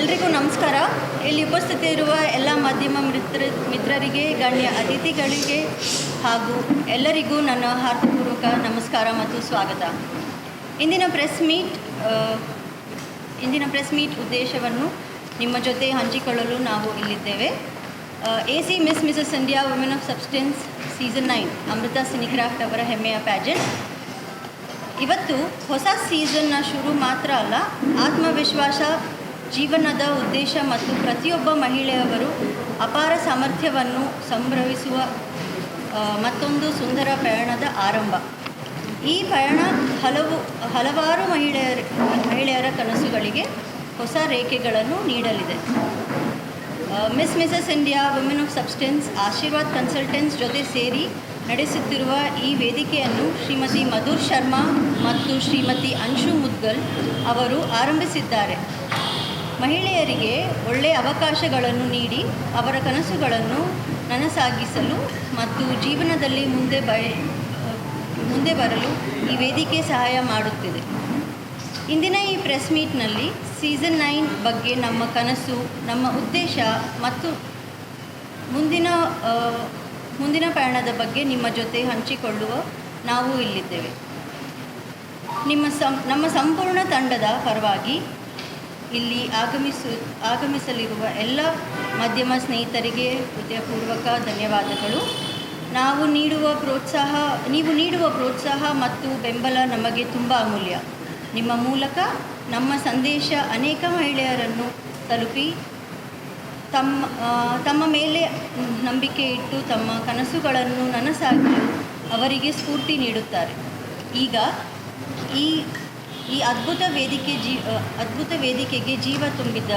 ಎಲ್ರಿಗೂ ನಮಸ್ಕಾರ. ಇಲ್ಲಿ ಉಪಸ್ಥಿತಿ ಇರುವ ಎಲ್ಲ ಮಾಧ್ಯಮ ಮಿತ್ರರಿಗೆ, ಗಣ್ಯ ಅತಿಥಿಗಳಿಗೆ ಹಾಗೂ ಎಲ್ಲರಿಗೂ ನನ್ನ ಹಾರ್ದಿಕಪೂರ್ವಕ ನಮಸ್ಕಾರ ಮತ್ತು ಸ್ವಾಗತ. ಇಂದಿನ ಪ್ರೆಸ್ ಮೀಟ್ ಉದ್ದೇಶವನ್ನು ನಿಮ್ಮ ಜೊತೆ ಹಂಚಿಕೊಳ್ಳಲು ನಾವು ಇಲ್ಲಿದ್ದೇವೆ. AC miss Mrs India women of substance season 9 Amrita Cinecraft ಅವರ ಹೆಮ್ಮೆಯ ಪ್ಯಾಜೆಂಟ್. ಇವತ್ತು ಹೊಸ ಸೀಸನ್ನ ಶುರು ಮಾತ್ರ ಅಲ್ಲ, ಆತ್ಮವಿಶ್ವಾಸ, ಜೀವನದ ಉದ್ದೇಶ ಮತ್ತು ಪ್ರತಿಯೊಬ್ಬ ಮಹಿಳೆಯವರು ಅಪಾರ ಸಾಮರ್ಥ್ಯವನ್ನು ಸಂಭ್ರಮಿಸುವ ಮತ್ತೊಂದು ಸುಂದರ ಪಯಣದ ಆರಂಭ. ಈ ಪಯಣ ಹಲವಾರು ಮಹಿಳೆಯರ ಕನಸುಗಳಿಗೆ ಹೊಸ ರೇಖೆಗಳನ್ನು ನೀಡಲಿದೆ. Miss Mrs India women of substance Aashirvaad consultants ಜೊತೆ ಸೇರಿ ನಡೆಸುತ್ತಿರುವ ಈ ವೇದಿಕೆಯನ್ನು ಶ್ರೀಮತಿ ಮಧುರ್ ಶರ್ಮಾ ಮತ್ತು ಶ್ರೀಮತಿ ಅಂಶು ಮುದ್ಗಲ್ ಅವರು ಆರಂಭಿಸಿದ್ದಾರೆ. ಮಹಿಳೆಯರಿಗೆ ಒಳ್ಳೆಯ ಅವಕಾಶಗಳನ್ನು ನೀಡಿ ಅವರ ಕನಸುಗಳನ್ನು ನನಸಾಗಿಸಲು ಮತ್ತು ಜೀವನದಲ್ಲಿ ಮುಂದೆ ಬರಲು ಈ ವೇದಿಕೆ ಸಹಾಯ ಮಾಡುತ್ತಿದೆ. ಇಂದಿನ ಈ ಪ್ರೆಸ್ ಮೀಟ್ನಲ್ಲಿ ಸೀಸನ್ 9 ಬಗ್ಗೆ, ನಮ್ಮ ಕನಸು, ನಮ್ಮ ಉದ್ದೇಶ ಮತ್ತು ಮುಂದಿನ ಪಯಣದ ಬಗ್ಗೆ ನಿಮ್ಮ ಜೊತೆ ಹಂಚಿಕೊಳ್ಳುವ ನಾವು ಇಲ್ಲಿದ್ದೇವೆ. ನಮ್ಮ ಸಂಪೂರ್ಣ ತಂಡದ ಪರವಾಗಿ ಇಲ್ಲಿ ಆಗಮಿಸಲಿರುವ ಎಲ್ಲ ಮಾಧ್ಯಮ ಸ್ನೇಹಿತರಿಗೆ ಹೃದಯಪೂರ್ವಕ ಧನ್ಯವಾದಗಳು. ನೀವು ನೀಡುವ ಪ್ರೋತ್ಸಾಹ ಮತ್ತು ಬೆಂಬಲ ನಮಗೆ ತುಂಬ ಅಮೂಲ್ಯ. ನಿಮ್ಮ ಮೂಲಕ ನಮ್ಮ ಸಂದೇಶ ಅನೇಕ ಮಹಿಳೆಯರನ್ನು ತಲುಪಿ ತಮ್ಮ ಮೇಲೆ ನಂಬಿಕೆ ಇಟ್ಟು ತಮ್ಮ ಕನಸುಗಳನ್ನು ನನಸಾಗಲು ಅವರಿಗೆ ಸ್ಫೂರ್ತಿ ನೀಡುತ್ತಾರೆ. ಈಗ ಈ ಅದ್ಭುತ ವೇದಿಕೆಗೆ ಜೀವ ತುಂಬಿದ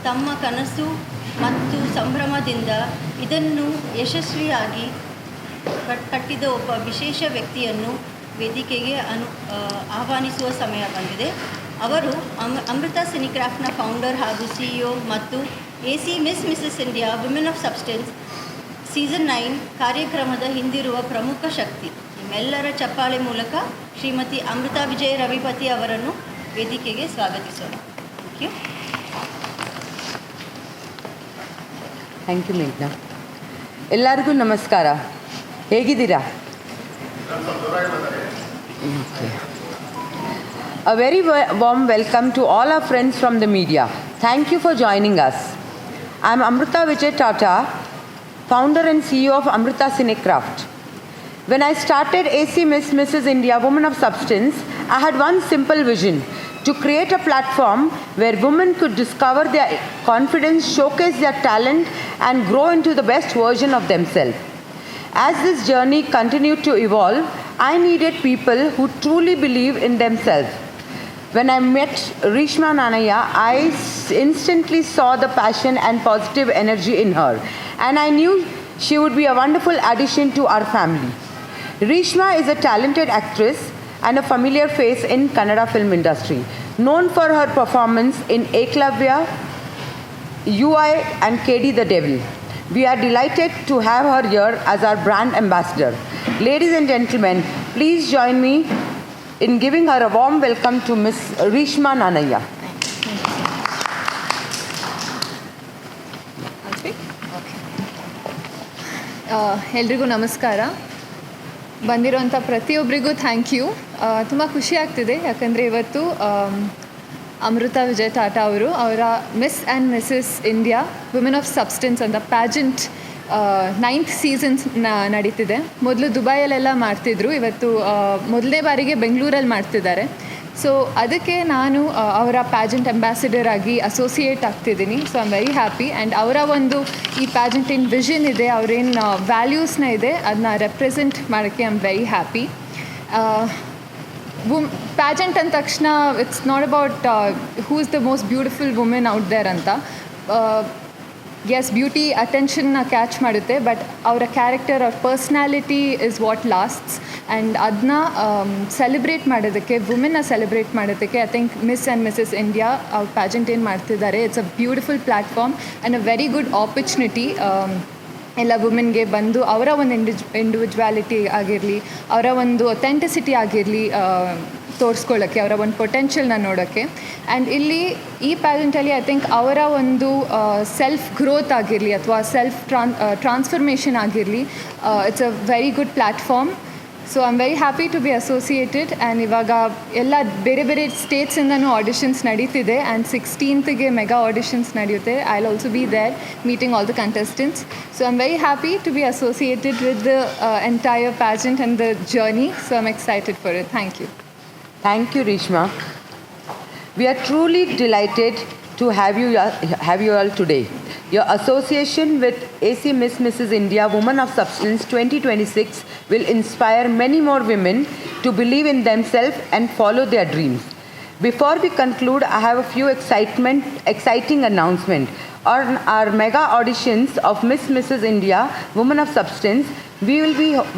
ತಮ್ಮ ಕನಸು ಮತ್ತು ಸಂಭ್ರಮದಿಂದ ಇದನ್ನು ಯಶಸ್ವಿಯಾಗಿ ಕಟ್ಟಿದ ಒಬ್ಬ ವಿಶೇಷ ವ್ಯಕ್ತಿಯನ್ನು ವೇದಿಕೆಗೆ ಆಹ್ವಾನಿಸುವ ಸಮಯ ಬಂದಿದೆ. ಅವರು ಅಮೃತಾ ಸಿನಿಕ್ರಾಫ್ಟ್ನ ಫೌಂಡರ್ ಹಾಗೂ CEO ಮತ್ತು AC miss Mrs India women of substance season 9 ಕಾರ್ಯಕ್ರಮದ ಹಿಂದಿರುವ ಪ್ರಮುಖ ಶಕ್ತಿ. ನಿಮ್ಮೆಲ್ಲರ ಚಪ್ಪಾಳೆ ಮೂಲಕ ಶ್ರೀಮತಿ ಅಮೃತಾ ವಿಜಯ ರವಿಪತಿ ಅವರನ್ನು ವೇದಿಕೆಗೆ ಸ್ವಾಗತಿಸೋಣ. Thank you ಮೇಘ್ನಾ. ಎಲ್ಲರಿಗೂ ನಮಸ್ಕಾರ. ಹೇಗಿದ್ದೀರಾ? A very warm welcome to all our friends from the media. Thank you for joining us. I am Amrita Vijay Tata, founder and CEO of Amrita Cinecraft. When I started AC Miss Mrs. India Women of Substance, I had one simple vision: to create a platform where women could discover their confidence, showcase their talent, and grow into the best version of themselves. As this journey continued to evolve, I needed people who truly believe in themselves. When I met Reshma Nanaya, I instantly saw the passion and positive energy in her, and I knew she would be a wonderful addition to our family. Reshma is a talented actress and a familiar face in Kannada film industry, known for her performance in Eklavya, UI and KD the Devil. We are delighted to have her here as our brand ambassador. Ladies and gentlemen, please join me in giving her a warm welcome to Miss Reshma Nanaya. ಎಲ್ರಿಗೂ ನಮಸ್ಕಾರ. ಬಂದಿರೋಂಥ ಪ್ರತಿಯೊಬ್ಬರಿಗೂ thank you. ತುಂಬ ಖುಷಿ ಆಗ್ತಿದೆ, ಯಾಕಂದರೆ ಇವತ್ತು ಅಮೃತಾ ವಿಜಯ್ ಟಾಟಾ ಅವರ miss and missus India women of substance ಅಂತ ಪ್ಯಾಜೆಂಟ್ 9th ಸೀಸನ್ಸ್ ನಡೀತಿದೆ. ಮೊದಲು ದುಬೈಯಲ್ಲೆಲ್ಲ ಮಾಡ್ತಿದ್ರು, ಇವತ್ತು ಮೊದಲನೇ ಬಾರಿಗೆ ಬೆಂಗಳೂರಲ್ಲಿ ಮಾಡ್ತಿದ್ದಾರೆ. ಸೊ ಅದಕ್ಕೆ ನಾನು ಅವರ ಪ್ಯಾಜೆಂಟ್ ಅಂಬಾಸಿಡರ್ ಆಗಿ ಅಸೋಸಿಯೇಟ್ ಆಗ್ತಿದ್ದೀನಿ. So I am very happy. And ಅವರ ಒಂದು ಈ ಪ್ಯಾಜೆಂಟಿನ ವಿಷನ್ ಇದೆ, ಅವರೇನು ವ್ಯಾಲ್ಯೂಸ್ನ ಇದೆ, ಅದನ್ನ ರೆಪ್ರೆಸೆಂಟ್ ಮಾಡೋಕ್ಕೆ I am very happy. Pageant ಅಂದ ತಕ್ಷಣ it's not about who is the most beautiful women out there ಅಂತ. ಎಸ್, ಬ್ಯೂಟಿ ಅಟೆನ್ಷನ್ನ ಕ್ಯಾಚ್ ಮಾಡುತ್ತೆ, ಬಟ್ ಅವರ ಕ್ಯಾರೆಕ್ಟರ್, ಅವ್ರ personality is what lasts. And ಅದನ್ನ ಸೆಲೆಬ್ರೇಟ್ ಮಾಡೋದಕ್ಕೆ, ವುಮೆನ್ನ ಸೆಲೆಬ್ರೇಟ್ ಮಾಡೋದಕ್ಕೆ I think miss and missus India ಅವ್ರ ಪ್ಯಾಜೆಂಟ್ ಏನು ಮಾಡ್ತಿದ್ದಾರೆ, it's a beautiful platform and a very good opportunity ಎಲ್ಲ ವುಮೆನ್ಗೆ ಬಂದು ಅವರ ಒಂದು ಇಂಡಿವಿಜುವಾಲಿಟಿ ಆಗಿರಲಿ, ಅವರ ಒಂದು ಅಥೆಂಟಿಸಿಟಿ ಆಗಿರಲಿ ತೋರಿಸ್ಕೊಳ್ಳೋಕ್ಕೆ, ಅವರ ಒಂದು ಪೊಟೆನ್ಷಿಯಲ್ನ ನೋಡೋಕ್ಕೆ. ಆ್ಯಂಡ್ ಇಲ್ಲಿ ಈ ಪ್ಯಾಜೆಂಟಲ್ಲಿ ಐ ಥಿಂಕ್ ಅವರ ಒಂದು ಸೆಲ್ಫ್ ಗ್ರೋತ್ ಆಗಿರಲಿ ಅಥವಾ ಸೆಲ್ಫ್ ಟ್ರಾನ್ಸ್ಫರ್ಮೇಷನ್ ಆಗಿರಲಿ, it's a very good platform. So I am very happy to be associated. And ಇವಾಗ ಎಲ್ಲ ಬೇರೆ ಬೇರೆ ಸ್ಟೇಟ್ಸಿಂದನೂ ಆಡಿಷನ್ಸ್ ನಡೀತಿದೆ. ಆ್ಯಂಡ್ 16th ಮೆಗಾ ಆಡಿಷನ್ಸ್ ನಡೆಯುತ್ತೆ. I will also be there meeting all the contestants. So I am very happy to be associated with the entire pageant and the journey. So I am excited for it. Thank you. Thank you, Reshma. We are truly delighted to have you all today. Your association with AC Miss Mrs. India Woman of Substance 2026 will inspire many more women to believe in themselves and follow their dreams. Before we conclude, I have a few exciting announcements. On our mega auditions of Miss Mrs. India Woman of Substance,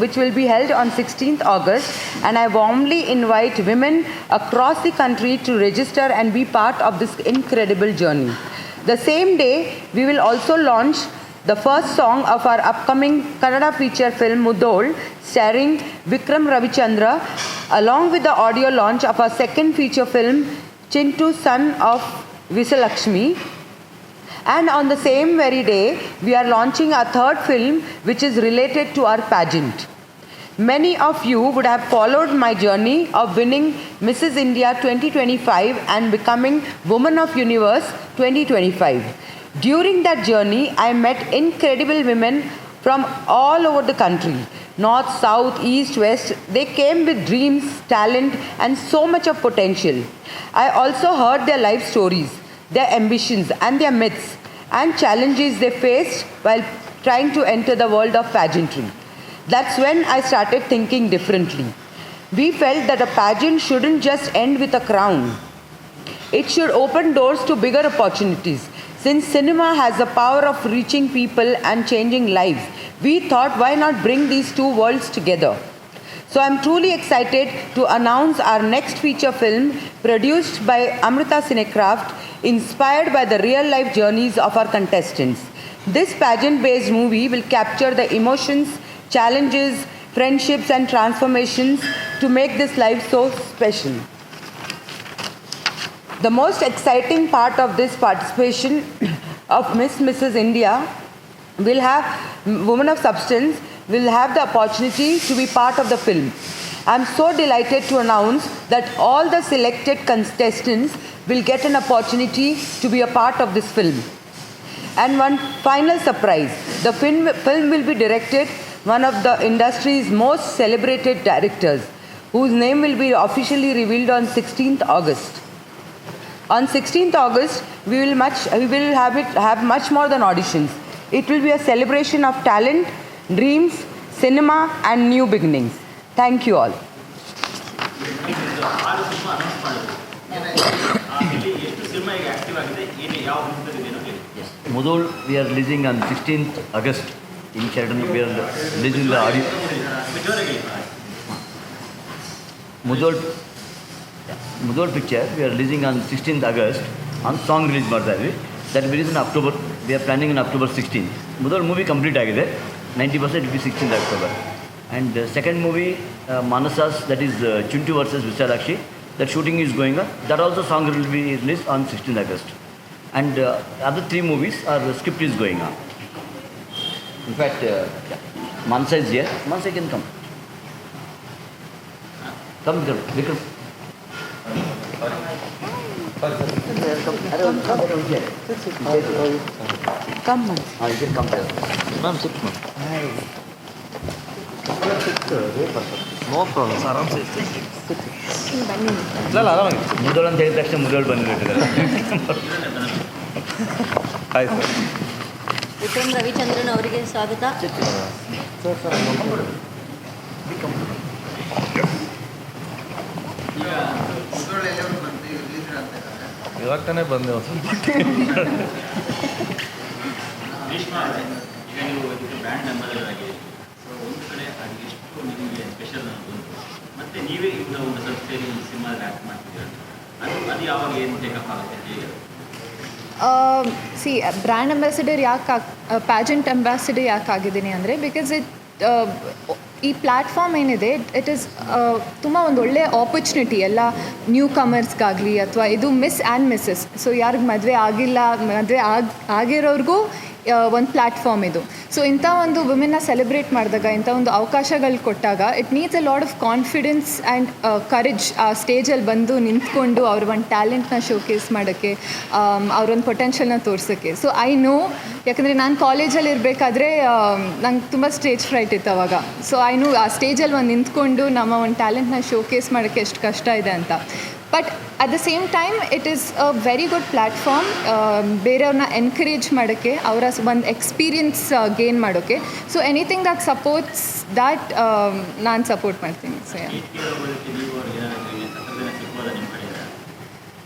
which will be held on 16th August, and I warmly invite women across the country to register and be part of this incredible journey. The same day, we will also launch the first song of our upcoming Kannada feature film Mudol, starring Vikram Ravichandra, along with the audio launch of our second feature film Chintu, son of Visalakshmi. And on the same very day, we are launching our third film, which is related to our pageant. Many of you would have followed my journey of winning Mrs. India 2025 and becoming Woman of Universe 2025. During that journey, I met incredible women from all over the country. North, South, East, West. They came with dreams, talent, and so much of potential. I also heard their life stories, their ambitions and their myths and challenges they faced while trying to enter the world of pageantry. That's when I started thinking differently. We felt that a pageant shouldn't just end with a crown. It should open doors to bigger opportunities. Since cinema has the power of reaching people and changing lives, we thought, why not bring these two worlds together? So I'm truly excited to announce our next feature film produced by Amrita Cinecraft, inspired by the real-life journeys of our contestants. This pageant-based movie will capture the emotions, challenges, friendships and transformations to make this life so special. The most exciting part of this participation of Miss Mrs. India will have Women of Substance will have the opportunity to be part of the film. I'm so delighted to announce that all the selected contestants will get an opportunity to be a part of this film. And one final surprise, the film will be directed one of the industry's most celebrated directors, whose name will be officially revealed on 16th August. On 16th August, we will have much more than auditions. It will be a celebration of talent, dreams, cinema and new beginnings. Thank you all. Mudol, we are releasing on 16th August in Sheraton. We are releasing the audio. Mudol picture we are releasing on 16th August on song release ಮಾಡ್ತಾಯಿದ್ವಿ. That will be in October. We are planning on October 16th. Mudol movie complete ಆಗಿದೆ. 90% will be 16th October. And the second movie, Manasas, that is Chintu versus Visalakshi, that shooting is going on. That also song will be released on 16th August. And other three movies, our script is going on. In fact, Manasa is here. Manasa can come. Come, Vikram. Come on. You can come there. Ma'am, sit, ma'am. No problem. Aram se. ಇಲ್ಲ ಆರಾಮಾಗಿ ಮುದೋಳು ಅಂತ ಹೇಳಿದ ತಕ್ಷಣ ಮುದೋಳು ಬಂದುಬಿಟ್ಟಿದ್ದಾರೆ. ಆಯ್ತು sir. Vikram Ravichandran ಅವರಿಗೆ ಸ್ವಾಗತ. ಇವಾಗ ತಾನೇ ಬಂದೆ ಒಂದು ಬ್ರ್ಯಾಂಡ್ ಅಂಬಾಸಿಡರ್ ಆಗಿದೆ. ಸೊ ಒಂದು ಕಡೆ ಅದು ಎಷ್ಟು ನಿಮಗೆ ಸ್ಪೆಷಲ್ ಅನ್ಬೋದು, ಮತ್ತು ನೀವೇ ಈಗ ಒಂದು ಸಂಸ್ಥೆಯಲ್ಲಿ ಒಂದು ಸಿನಿಮಾದಲ್ಲಿ ಆ್ಯಕ್ಟ್ ಮಾಡ್ತಿದ್ದೀರ, ಅದು ಯಾವಾಗ ಏನು ಟೇಕಪ್ ಆಗುತ್ತೆ ಹೇಗೆ? ಸಿ ಬ್ರ್ಯಾಂಡ್ ಅಂಬಾಸಿಡರ್ ಯಾಕೆ ಪ್ಯಾಜೆಂಟ್ ಅಂಬಾಸಿಡರ್ ಯಾಕೆ ಆಗಿದ್ದೀನಿ ಅಂದರೆ ಬಿಕಾಸ್ ಈ ಪ್ಲ್ಯಾಟ್ಫಾರ್ಮ್ ಏನಿದೆ ಇಟ್ ಈಸ್ ತುಂಬ ಒಂದು ಒಳ್ಳೆಯ ಆಪರ್ಚುನಿಟಿ ಎಲ್ಲ ನ್ಯೂ ಕಮರ್ಸ್ಗಾಗಲಿ ಅಥವಾ ಇದು ಮಿಸ್ ಆ್ಯಂಡ್ ಮಿಸ್ಸಸ್. ಸೊ ಯಾರಿಗೆ ಮದುವೆ ಆಗಿಲ್ಲ, ಮದುವೆ ಆಗಿರೋರಿಗೂ ಒಂದು ಪ್ಲ್ಯಾಟ್ಫಾರ್ಮ್ ಇದು. ಸೊ ಇಂಥ ಒಂದು ವುಮೆನ್ನ ಸೆಲೆಬ್ರೇಟ್ ಮಾಡಿದಾಗ, ಇಂಥ ಒಂದು ಅವಕಾಶಗಳು ಕೊಟ್ಟಾಗ it needs a lot of confidence and courage. ಆ ಸ್ಟೇಜಲ್ಲಿ ಬಂದು ನಿಂತ್ಕೊಂಡು ಅವ್ರ ಒಂದು ಟ್ಯಾಲೆಂಟ್ನ ಶೋಕೇಸ್ ಮಾಡೋಕ್ಕೆ, ಅವ್ರೊಂದು ಪೊಟೆನ್ಷಿಯಲ್ನ ತೋರ್ಸೋಕ್ಕೆ. ಸೊ ಐ ನೋ, ಯಾಕಂದರೆ ನಾನು ಕಾಲೇಜಲ್ಲಿ ಇರಬೇಕಾದ್ರೆ ನಂಗೆ ತುಂಬ ಸ್ಟೇಜ್ ಫ್ರೈಟ್ ಇತ್ತು ಅವಾಗ. ಸೊ ಐ ನೋ ಆ ಸ್ಟೇಜಲ್ಲಿ ಒಂದು ನಿಂತ್ಕೊಂಡು ನಮ್ಮ ಒಂದು ಟ್ಯಾಲೆಂಟ್ನ ಶೋಕೇಸ್ ಮಾಡೋಕ್ಕೆ ಎಷ್ಟು ಕಷ್ಟ ಇದೆ ಅಂತ. But at the same time it is a very good platform ಬೇರೆಯವ್ರನ್ನ ಎನ್ಕರೇಜ್ ಮಾಡೋಕ್ಕೆ, ಅವರ ಒಂದು ಎಕ್ಸ್ಪೀರಿಯನ್ಸ್ ಗೇನ್ ಮಾಡೋಕ್ಕೆ. So anything that supports that ನಾನು ಸಪೋರ್ಟ್ ಮಾಡ್ತೀನಿ. ಸೊ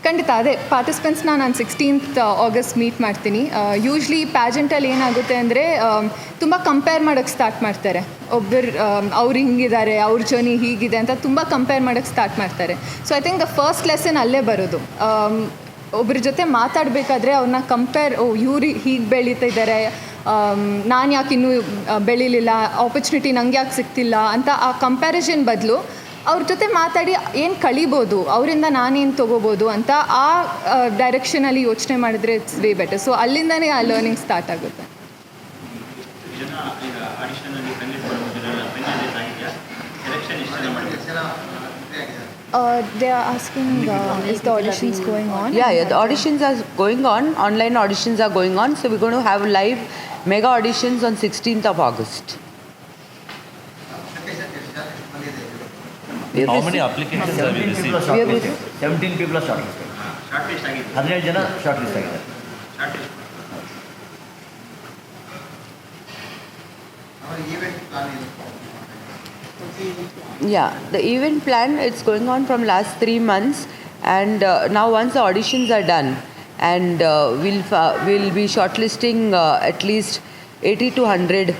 ಖಂಡಿತ ಅದೇ ಪಾರ್ಟಿಸಿಪೆಂಟ್ಸ್ನ ನಾನು 16th August ಮೀಟ್ ಮಾಡ್ತೀನಿ. ಯೂಶ್ವಲಿ ಪ್ಯಾಜೆಂಟಲ್ಲಿ ಏನಾಗುತ್ತೆ ಅಂದರೆ ತುಂಬ ಕಂಪೇರ್ ಮಾಡೋಕ್ಕೆ ಸ್ಟಾರ್ಟ್ ಮಾಡ್ತಾರೆ. ಒಬ್ಬರು ಅವ್ರು ಹಿಂಗಿದ್ದಾರೆ, ಅವ್ರ ಜರ್ನಿ ಹೀಗಿದೆ ಅಂತ ತುಂಬ ಕಂಪೇರ್ ಮಾಡೋಕ್ಕೆ ಸ್ಟಾರ್ಟ್ ಮಾಡ್ತಾರೆ. So I think the first lesson ಅಲ್ಲೇ ಬರೋದು. ಒಬ್ಬರ ಜೊತೆ ಮಾತಾಡಬೇಕಾದ್ರೆ ಅವ್ರನ್ನ ಕಂಪೇರ್, ಇವ್ರು ಹೀಗೆ ಬೆಳೀತಿದ್ದಾರೆ, ನಾನು ಯಾಕೆ ಇನ್ನೂ ಬೆಳೀಲಿಲ್ಲ, ಆಪರ್ಚುನಿಟಿ ನಂಗೆ ಯಾಕೆ ಸಿಗ್ತಿಲ್ಲ ಅಂತ ಆ ಕಂಪ್ಯಾರಿಸನ್ ಬದಲು ಅವ್ರ ಜೊತೆ ಮಾತಾಡಿ ಏನು ಕಲಿಬೋದು, ಅವರಿಂದ ನಾನೇನು ತೊಗೋಬೋದು ಅಂತ ಆ ಡೈರೆಕ್ಷನಲ್ಲಿ ಯೋಚನೆ ಮಾಡಿದ್ರೆ ಇಟ್ಸ್ ವೇ ಬೆಟರ್. ಸೊ ಅಲ್ಲಿಂದನೇ ಆ ಲರ್ನಿಂಗ್ ಸ್ಟಾರ್ಟ್ ಆಗುತ್ತೆ. They are asking, is the auditions going on? Yeah, the auditions are going on. Online auditions are going on. So we're going to have live mega auditions on 16th of August. How many applications have you received? 17 people are shortlisted. 17 ಜನ ಶಾರ್ಟ್ಲಿಸ್ಟ್ ಆಗಿದ್ದಾರೆ. Yeah, the event plan, it's going on from last 3 months, and now once the auditions are done, and we'll be shortlisting at least 80 to 100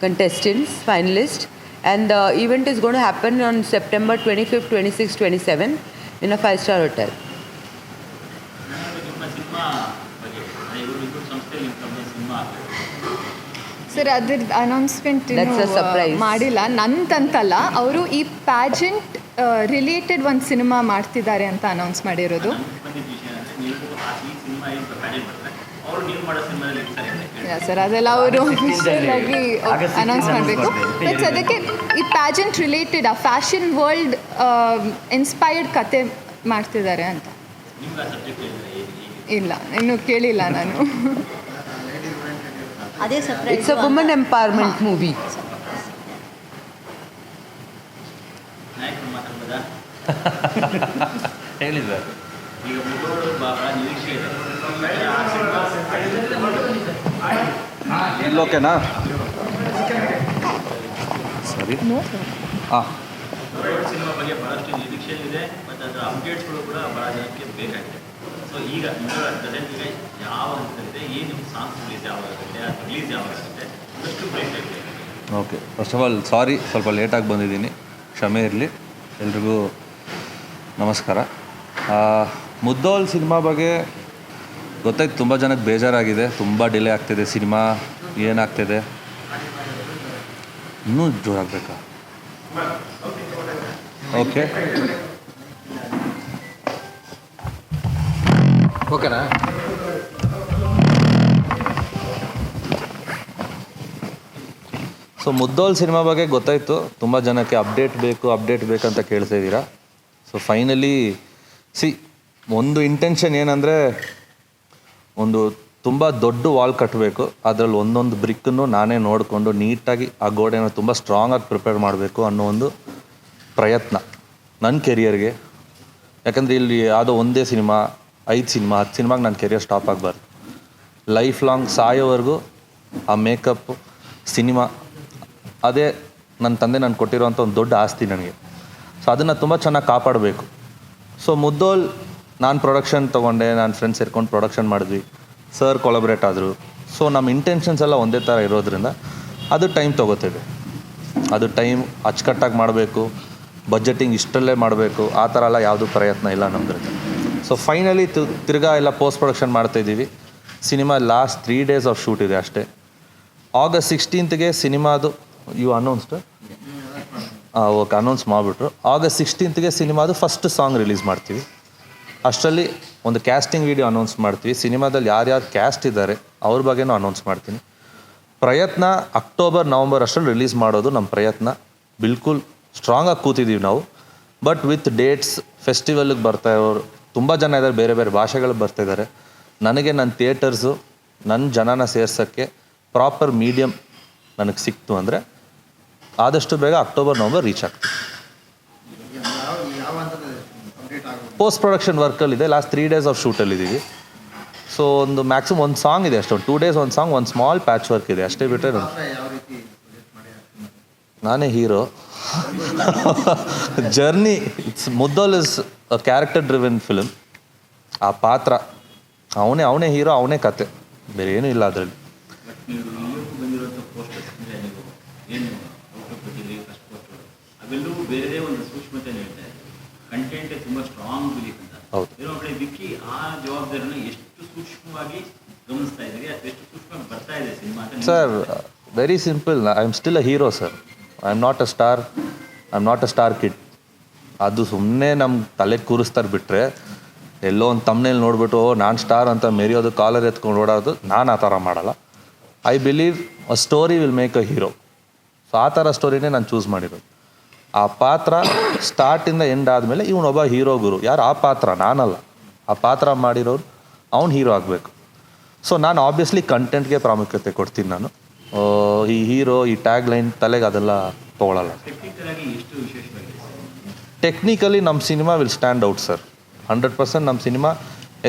contestants, finalists, and the event is going to happen on September 25th, 26th, 27th in a 5-star hotel. Sir ಅದ್ರದ್ದು announcement ಮಾಡಿಲ್ಲ, ನಂತಂತಲ್ಲ, ಅವರು ಈ pageant related ಒಂದು cinema ಮಾಡ್ತಿದ್ದಾರೆ ಅಂತ announce ಮಾಡಿರೋದು. Sir ಅದೆಲ್ಲ ಅವರು ಆಗಿ ಅನೌನ್ಸ್ ಮಾಡಬೇಕು. ಬಟ್ ಅದಕ್ಕೆ ಈ ಪ್ಯಾಜೆಂಟ್ ರಿಲೇಟೆಡ್ ಆ ಫ್ಯಾಷನ್ ವರ್ಲ್ಡ್ ಇನ್ಸ್ಪೈರ್ಡ್ ಕತೆ ಮಾಡ್ತಿದ್ದಾರೆ ಅಂತ. ಇಲ್ಲ, ಇನ್ನೂ ಕೇಳಿಲ್ಲ ನಾನು. ಅದೇ surprise. It's a women empowerment movie. ಹೇಳಿ ಸರ್. ಈಗ ಮುಗೋಡು ಬಹಳ ನಿರೀಕ್ಷೆ ಇದೆ. ಇಲ್ಲೋಕೆನಾ ಸರಿ. ಹಾಂ, ಮುಗೋಡು ಸಿನಿಮಾ ಬಗ್ಗೆ ಬಹಳಷ್ಟು ನಿರೀಕ್ಷೆ ಇದೆ ಮತ್ತು ಅದರ ಅಪ್ಡೇಟ್ಸ್ಗಳು ಕೂಡ ಬಹಳ ಜನಕ್ಕೆ ಬೇಕಾಗಿದೆ. ಸೊ ಈಗ ಪ್ರೆಸೆಂಟ್ಗೆ ಯಾವ ಹಂತದಲ್ಲಿದೆ, ಏನು ನಿಮ್ಮ ಸಾಂಗ್ಸ್ ರಿಲೀಸ್ ಯಾವಾಗ ಆಗುತ್ತೆ, ಅದು ರಿಲೀಸ್ ಯಾವಾಗ ಆಗುತ್ತೆ, ಅದಷ್ಟು ಬ್ರೇಕ್ ಆಗಿದೆ. ಓಕೆ. ಫಸ್ಟ್ ಆಫ್ ಆಲ್ ಸಾರಿ, ಸ್ವಲ್ಪ ಲೇಟಾಗಿ ಬಂದಿದ್ದೀನಿ, ಕ್ಷಮೆ ಇರಲಿ. ಎಲ್ರಿಗೂ ನಮಸ್ಕಾರ. ಮುದ್ದೋಲ್ ಸಿನಿಮಾ ಬಗ್ಗೆ ಗೊತ್ತಾಯ್ತು, ತುಂಬ ಜನಕ್ಕೆ ಬೇಜಾರಾಗಿದೆ, ತುಂಬ ಡಿಲೇ ಆಗ್ತಿದೆ ಸಿನಿಮಾ, ಏನಾಗ್ತಿದೆ, ಇನ್ನೂ ಜೋರಾಗಬೇಕಾ? ಓಕೆ ಓಕೆನಾ? ಸೊ ಮುದ್ದೋಲ್ ಸಿನಿಮಾ ಬಗ್ಗೆ ಗೊತ್ತಾಯಿತು, ತುಂಬ ಜನಕ್ಕೆ ಅಪ್ಡೇಟ್ ಬೇಕು ಅಂತ ಕೇಳ್ತಾ ಇದ್ದೀರಾ. ಸೊ ಫೈನಲಿ ಒಂದು ಇಂಟೆನ್ಷನ್ ಏನಂದರೆ, ಒಂದು ತುಂಬ ದೊಡ್ಡ ವಾಲ್ ಕಟ್ಟಬೇಕು, ಅದರಲ್ಲಿ ಒಂದೊಂದು ಬ್ರಿಕ್ಕನ್ನು ನಾನೇ ನೋಡಿಕೊಂಡು ನೀಟಾಗಿ ಆ ಗೋಡೆನ ತುಂಬ ಸ್ಟ್ರಾಂಗಾಗಿ ಪ್ರಿಪೇರ್ ಮಾಡಬೇಕು ಅನ್ನೋ ಒಂದು ಪ್ರಯತ್ನ ನನ್ನ ಕೆರಿಯರ್ಗೆ. ಯಾಕಂದರೆ ಇಲ್ಲಿ ಯಾವುದೋ ಒಂದೇ ಸಿನಿಮಾ, 5 ಸಿನಿಮಾ 10 ಸಿನಿಮಾಗೆ ನನ್ನ ಕೆರಿಯರ್ ಸ್ಟಾಪ್ ಆಗಬಾರ್ದು. ಲೈಫ್ ಲಾಂಗ್ ಸಾಯೋವರೆಗೂ ಆ ಮೇಕಪ್ ಸಿನಿಮಾ ಅದೇ ನನ್ನ ತಂದೆ ನಾನು ಕೊಟ್ಟಿರೋವಂಥ ಒಂದು ದೊಡ್ಡ ಆಸ್ತಿ ನನಗೆ. ಸೊ ಅದನ್ನು ತುಂಬ ಚೆನ್ನಾಗಿ ಕಾಪಾಡಬೇಕು. ಸೊ ಮುದ್ದೋಲ್ ನಾನು ಪ್ರೊಡಕ್ಷನ್ ತೊಗೊಂಡೆ, ನಾನು ಫ್ರೆಂಡ್ಸ್ ಸೇರ್ಕೊಂಡು ಪ್ರೊಡಕ್ಷನ್ ಮಾಡಿದ್ವಿ, ಸರ್ ಕೊಲಾಬ್ರೇಟ್ ಆದರು. ಸೊ ನಮ್ಮ ಇಂಟೆನ್ಷನ್ಸ್ ಎಲ್ಲ ಒಂದೇ ಥರ ಇರೋದ್ರಿಂದ ಅದು ಟೈಮ್ ತೊಗೋತೇವೆ. ಅದು ಟೈಮ್ ಅಚ್ಚುಕಟ್ಟಾಗಿ ಮಾಡಬೇಕು, ಬಜೆಟಿಂಗ್ ಇಷ್ಟರಲ್ಲೇ ಮಾಡಬೇಕು, ಆ ಥರ ಎಲ್ಲ ಯಾವುದೂ ಪ್ರಯತ್ನ ಇಲ್ಲ ನಮ್ಮದ್ರಲ್ಲಿ. ಸೊ ಫೈನಲಿ ತಿರ್ಗಾ ಎಲ್ಲ ಪೋಸ್ಟ್ ಪ್ರೊಡಕ್ಷನ್ ಮಾಡ್ತಾಯಿದ್ದೀವಿ. ಸಿನಿಮಾ ಲಾಸ್ಟ್ 3 days ಆಫ್ ಶೂಟ್ ಇದೆ ಅಷ್ಟೇ. August 16th ಸಿನಿಮಾದು ಯು ಅನೌನ್ಸ್ಡ್ ಓಕೆ ಅನೌನ್ಸ್ ಮಾಡಿಬಿಟ್ರು. August 16th ಸಿನಿಮಾದು ಫಸ್ಟ್ ಸಾಂಗ್ ರಿಲೀಸ್ ಮಾಡ್ತೀವಿ. ಅಷ್ಟರಲ್ಲಿ ಒಂದು ಕ್ಯಾಸ್ಟಿಂಗ್ ವೀಡಿಯೋ ಅನೌನ್ಸ್ ಮಾಡ್ತೀವಿ. ಸಿನಿಮಾದಲ್ಲಿ ಯಾರ್ಯಾರು ಕ್ಯಾಸ್ಟ್ ಇದ್ದಾರೆ ಅವ್ರ ಬಗ್ಗೆನೂ ಅನೌನ್ಸ್ ಮಾಡ್ತೀನಿ. ಪ್ರಯತ್ನ ಅಕ್ಟೋಬರ್ ನವಂಬರ್ ಅಷ್ಟರಲ್ಲಿ ರಿಲೀಸ್ ಮಾಡೋದು ನಮ್ಮ ಪ್ರಯತ್ನ. ಬಿಲ್ಕುಲ್ ಸ್ಟ್ರಾಂಗಾಗಿ ಕೂತಿದ್ದೀವಿ ನಾವು. ಬಟ್ ವಿತ್ ಡೇಟ್ಸ್ ಫೆಸ್ಟಿವಲ್ಗೆ ಬರ್ತಾ ಇರೋರು ತುಂಬ ಜನ ಇದ್ದಾರೆ, ಬೇರೆ ಬೇರೆ ಭಾಷೆಗಳಿಗೆ ಬರ್ತಾಯಿದ್ದಾರೆ. ನನಗೆ ನನ್ನ ಥಿಯೇಟರ್ಸು ನನ್ನ ಜನನ ಸೇರ್ಸೋಕ್ಕೆ ಪ್ರಾಪರ್ ಮೀಡಿಯಮ್ ನನಗೆ ಸಿಕ್ತು ಅಂದರೆ ಆದಷ್ಟು ಬೇಗ ಅಕ್ಟೋಬರ್ ನವಂಬರ್ ರೀಚ್ ಆಗ್ತೀವಿ. ಪೋಸ್ಟ್ ಪ್ರೊಡಕ್ಷನ್ ವರ್ಕಲ್ಲಿದೆ. ಲಾಸ್ಟ್ 3 days ಆಫ್ ಶೂಟಲ್ಲಿದ್ದೀವಿ. ಸೊ ಒಂದು ಮ್ಯಾಕ್ಸಿಮಮ್ ಒಂದು ಸಾಂಗ್ ಇದೆ ಅಷ್ಟೇ. 2 days ಒಂದು ಸಾಂಗ್, ಒಂದು ಸ್ಮಾಲ್ ಪ್ಯಾಚ್ ವರ್ಕ್ ಇದೆ ಅಷ್ಟೇ. ಬಿಟ್ಟರೆ ನಾನೇ hero. Journey Muddol is a character driven film. ಆ ಪಾತ್ರ ಅವನೇ ಹೀರೋ, ಅವನೇ ಕತೆ, ಬೇರೆ ಏನೂ ಇಲ್ಲ ಅದರಲ್ಲಿ. ನೀವು ಇಲ್ಲಿವರೆಗೂ ಬಂದಿರುವಂಥ ಪೋಸ್ಟರ್ಸ್ ಅಂದರೆ ನೀವು ಏನು ಔಟ್ಲುಕ್ ಕೊಟ್ಟಿದ್ದೀರಿ ಫಸ್ಟ್ ಪೋಸ್ಟರ್ ಅವೆಲ್ಲವೂ ಬೇರೆ ಒಂದು ಸೂಕ್ಷ್ಮತೆ ನೀಡ್ತಾ ಇದೆ. ಕಂಟೆಂಟೇ ತುಂಬ ಸ್ಟ್ರಾಂಗ್ ಬಿಲೀಫ್ ಅಂತ. ಹೌದು. ಇರೋ ಕಡೆ ವಿಕ್ಕಿ ಆ ಜವಾಬ್ದಾರಿನ ಎಷ್ಟು ಸೂಕ್ಷ್ಮವಾಗಿ ಗಮನಿಸ್ತಾ ಇದ್ದೀರಿ ಅಥವಾ ಎಷ್ಟು ಸೂಕ್ಷ್ಮವಾಗಿ ಬರ್ತಾ ಇದೆ ಸಿನಿಮಾ ಅಂತ? Sir very simple. I am still a hero sir. I am not a star kid. ಅದು ಸುಮ್ಮನೆ ನಮ್ಮ ತಲೆ ಕೂರಿಸ್ತಾರೆ ಬಿಟ್ಟರೆ, ಎಲ್ಲೋ ಒಂದು ತಮ್ಮನೇಲಿ ನೋಡಿಬಿಟ್ಟು ನಾನು ಸ್ಟಾರ್ ಅಂತ ಮೆರೆಯೋದು, ಕಾಲರ್ ಎತ್ಕೊಂಡು ಓಡೋದು, ನಾನು ಆ ಥರ ಮಾಡಲ್ಲ. I believe a story will make a hero. So ಆ ಥರ ಸ್ಟೋರಿನೇ ನಾನು ಚೂಸ್ ಮಾಡಿರೋದು. ಆ ಪಾತ್ರ ಸ್ಟಾರ್ಟಿಂದ ಎಂಡ್ ಆದಮೇಲೆ ಇವನೊಬ್ಬ ಹೀರೋ ಗುರು. ಯಾರು ಆ ಪಾತ್ರ? ನಾನಲ್ಲ. ಆ ಪಾತ್ರ ಮಾಡಿರೋರು ಅವ್ನು ಹೀರೋ ಆಗಬೇಕು. ಸೊ ನಾನು ಆಬ್ವಿಯಸ್ಲಿ ಕಂಟೆಂಟ್ಗೆ ಪ್ರಾಮುಖ್ಯತೆ ಕೊಡ್ತೀನಿ. ನಾನು ಈ ಹೀರೋ, ಈ ಟ್ಯಾಗ್ ಲೈನ್ ತಲೆಗೆ ಅದೆಲ್ಲ ತೊಗೊಳಲ್ಲ. ಟೆಕ್ನಿಕಲ್ ಆಗಿ ಎಷ್ಟು ವಿಶೇಷವಾಗಿದೆ? ಟೆಕ್ನಿಕಲಿ ನಮ್ಮ ಸಿನಿಮಾ ವಿಲ್ ಸ್ಟ್ಯಾಂಡ್ ಔಟ್ ಸರ್. 100% ನಮ್ಮ ಸಿನಿಮಾ,